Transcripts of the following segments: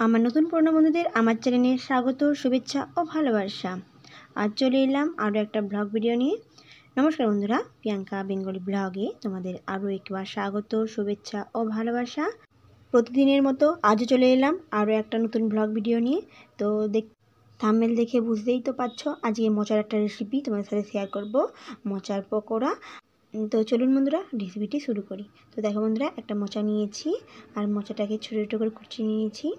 আমার নতুন পুরনো বন্ধুদের আমার চ্যানেলে স্বাগত, শুভেচ্ছা ও ভালোবাসা। আজ চলে এলাম আরও একটা ব্লগ ভিডিও নিয়ে। নমস্কার বন্ধুরা, প্রিয়াঙ্কা বেঙ্গলি ব্লগে তোমাদের আরও একবার স্বাগত, শুভেচ্ছা ও ভালোবাসা। প্রতিদিনের মতো আজও চলে এলাম আরও একটা নতুন ব্লগ ভিডিও নিয়ে। তো থাম্বনেল দেখে বুঝতেই তো পারছো, আজকে মোচার একটা রেসিপি তোমাদের সাথে শেয়ার করব, মোচার পকোড়া। তো চলুন বন্ধুরা রেসিপিটি শুরু করি। তো দেখো বন্ধুরা, একটা মোচা নিয়েছি আর মোচাটাকে ছোটো ছোটো করে কুচিয়ে নিয়েছি।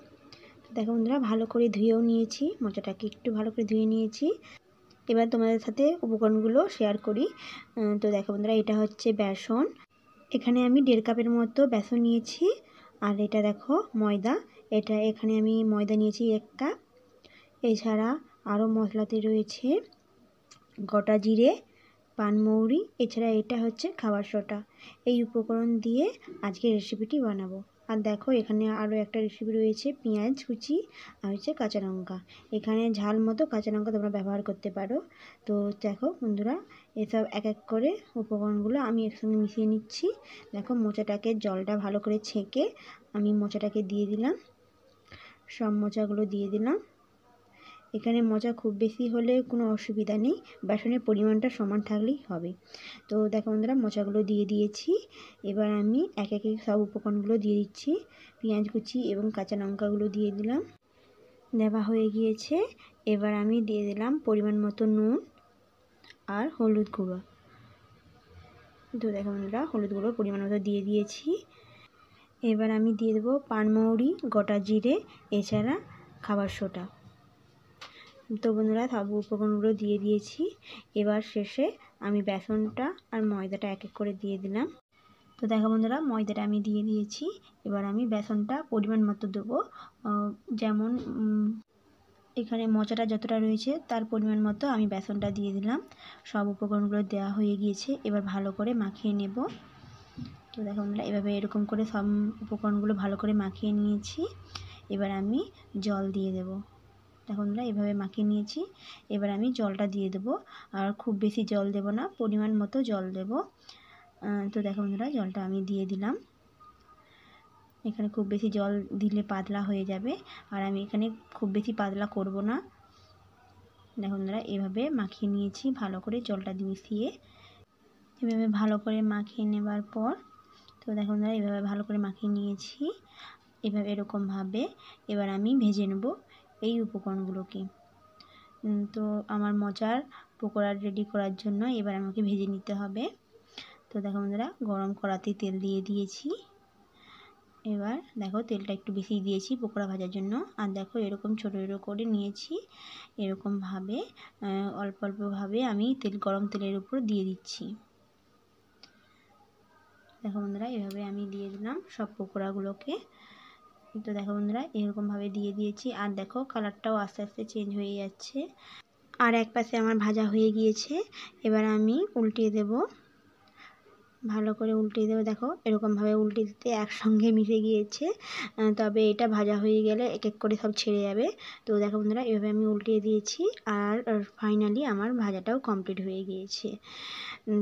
দেখো বন্ধুরা, ভালো করে ধুয়েও নিয়েছি, মোচাটাকে একটু ভালো করে ধুয়ে নিয়েছি। এবার তোমাদের সাথে উপকরণগুলো শেয়ার করি। তো দেখো বন্ধুরা, এটা হচ্ছে বেসন। এখানে আমি 1.5 কাপের মতো বেসন নিয়েছি। আর এটা দেখো ময়দা, এখানে আমি ময়দা নিয়েছি 1 কাপ। এছাড়া আরও মশলাতে রয়েছে গোটা জিরে, পানমৌরি, এছাড়া এটা হচ্ছে খাবার সোডা। এই উপকরণ দিয়ে আজকে রেসিপিটি বানাবো। আর দেখো এখানে আরও একটা রেসিপি রয়েছে, পেঁয়াজ কুচি আর হচ্ছে কাঁচা লঙ্কা। এখানে ঝাল মতো কাঁচা লঙ্কা তোমরা ব্যবহার করতে পারো। তো দেখো বন্ধুরা, এসব এক এক করে উপকরণগুলো আমি একসঙ্গে মিশিয়ে নিচ্ছি। দেখো মোচাটাকে জলটা ভালো করে ছেঁকে আমি মোচাটাকে দিয়ে দিলাম, সব মোচাগুলো দিয়ে দিলাম। এখানে মোচা খুব বেশি হলে কোনো অসুবিধা নেই, বেসনের পরিমাণটা সমান থাকলেই হবে। তো দেখো বন্ধুরা, মোচাগুলো দিয়ে দিয়েছি। এবার আমি এক এক সব উপকরণগুলো দিয়ে দিচ্ছি। পেঁয়াজ কুচি এবং কাঁচা লঙ্কাগুলো দিয়ে দিলাম, দেওয়া হয়ে গিয়েছে। এবার আমি দিয়ে দিলাম পরিমাণ মতো নুন আর হলুদ গুঁড়ো। তো দেখো বন্ধুরা, হলুদ গুঁড়ো পরিমাণ মতো দিয়ে দিয়েছি। এবার আমি দিয়ে দেবো পানমৌরি, গোটা জিরে, এছাড়া খাবার সোডা। তো বন্ধুরা, সব উপকরণগুলো দিয়ে দিয়েছি। এবার শেষে আমি বেসনটা আর ময়দাটা এক এক করে দিয়ে দিলাম। তো দেখো বন্ধুরা, ময়দাটা আমি দিয়ে দিয়েছি। এবার আমি বেসনটা পরিমাণ মতো দেবো, যেমন এখানে মোচাটা যতটা রয়েছে তার পরিমাণ মতো আমি বেসনটা দিয়ে দিলাম। সব উপকরণগুলো দেওয়া হয়ে গিয়েছে, এবার ভালো করে মাখিয়ে নেব। তো দেখো বন্ধুরা, এভাবে এরকম করে সব উপকরণগুলো ভালো করে মাখিয়ে নিয়েছি। এবার আমি জল দিয়ে দেবো। দেখো বন্ধুরা, এভাবে মাখিয়ে নিয়েছি। এবার আমি জলটা দিয়ে দেবো, আর খুব বেশি জল দেব না, পরিমাণ মতো জল দেব। তো দেখো বন্ধুরা, জলটা আমি দিয়ে দিলাম। এখানে খুব বেশি জল দিলে পাতলা হয়ে যাবে, আর আমি এখানে খুব বেশি পাতলা করব না। দেখো বন্ধুরা, এভাবে মাখিয়ে নিয়েছি ভালো করে জলটা মিশিয়ে। এভাবে ভালো করে মাখিয়ে নেবার পর, তো দেখো বন্ধুরা, এভাবে ভালো করে মাখিয়ে নিয়েছি। এভাবে এরকমভাবে এবার আমি ভেজে নেব এই উপকরণগুলোকে। তো আমার মোচার পকোড়া রেডি করার জন্য এবার আমাকে ভেজে নিতে হবে। তো দেখো বন্ধুরা, গরম কড়াতে তেল দিয়ে দিয়েছি। এবার দেখো তেলটা একটু বেশি দিয়েছি পকোড়া ভাজার জন্য। আর দেখো এরকম ছোটো ছোটো করে নিয়েছি, এরকমভাবে অল্প অল্পভাবে আমি গরম তেলের উপর দিয়ে দিচ্ছি। দেখো বন্ধুরা, এভাবে আমি দিয়ে দিলাম সব পকোড়াগুলোকে। তো দেখো বন্ধুরা, এরকমভাবে দিয়ে দিয়েছি। আর দেখো কালারটাও আস্তে আস্তে চেঞ্জ হয়ে যাচ্ছে। আর এক পাশে আমার ভাজা হয়ে গিয়েছে, এবার আমি উল্টিয়ে দেব, ভালো করে উল্টিয়ে দেবো। দেখো এরকমভাবে উল্টে দিতে একসঙ্গে মিশে গিয়েছে, তবে এটা ভাজা হয়ে গেলে এক এক করে সব ছেড়ে যাবে। তো দেখো বন্ধুরা, এভাবে আমি উল্টিয়ে দিয়েছি, আর ফাইনালি আমার ভাজাটাও কমপ্লিট হয়ে গিয়েছে।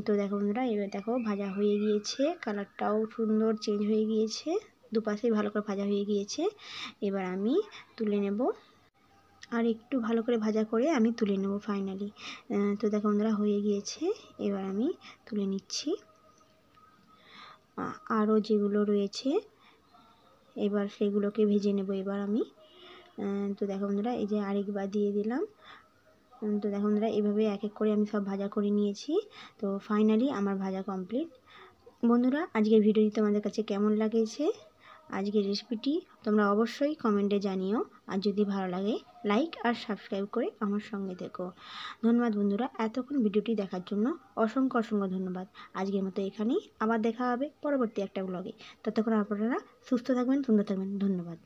তো দেখো বন্ধুরা, এবার দেখো ভাজা হয়ে গিয়েছে, কালারটাও সুন্দর চেঞ্জ হয়ে গিয়েছে, দুপাশেই ভালো করে ভাজা হয়ে গিয়েছে। এবার আমি তুলে নেব, আর একটু ভালো করে ভাজা করে আমি তুলে নেব ফাইনালি। তো দেখো বন্ধুরা, হয়ে গিয়েছে, এবার আমি তুলে নিচ্ছি। আরও যেগুলো রয়েছে এবার সেগুলোকে ভেজে নেব এবার আমি। তো দেখো বন্ধুরা, এই যে আরেকবার দিয়ে দিলাম। তো দেখো বন্ধুরা, এভাবে এক এক করে আমি সব ভাজা করে নিয়েছি। তো ফাইনালি আমার ভাজা কমপ্লিট। বন্ধুরা, আজকের ভিডিওটি তোমাদের কাছে কেমন লাগেছে, আজকের রেসিপিটি তোমরা অবশ্যই কমেন্টে জানিও। আর যদি ভালো লাগে লাইক আর সাবস্ক্রাইব করে আমার সঙ্গে থেকো। ধন্যবাদ বন্ধুরা, এতক্ষণ ভিডিওটি দেখার জন্য অসংখ্য অসংখ্য ধন্যবাদ। আজকের মতো এখানেই, আবার দেখা হবে পরবর্তী একটা ব্লগে। ততক্ষণ আপনারা সুস্থ থাকবেন, সুন্দর থাকবেন। ধন্যবাদ।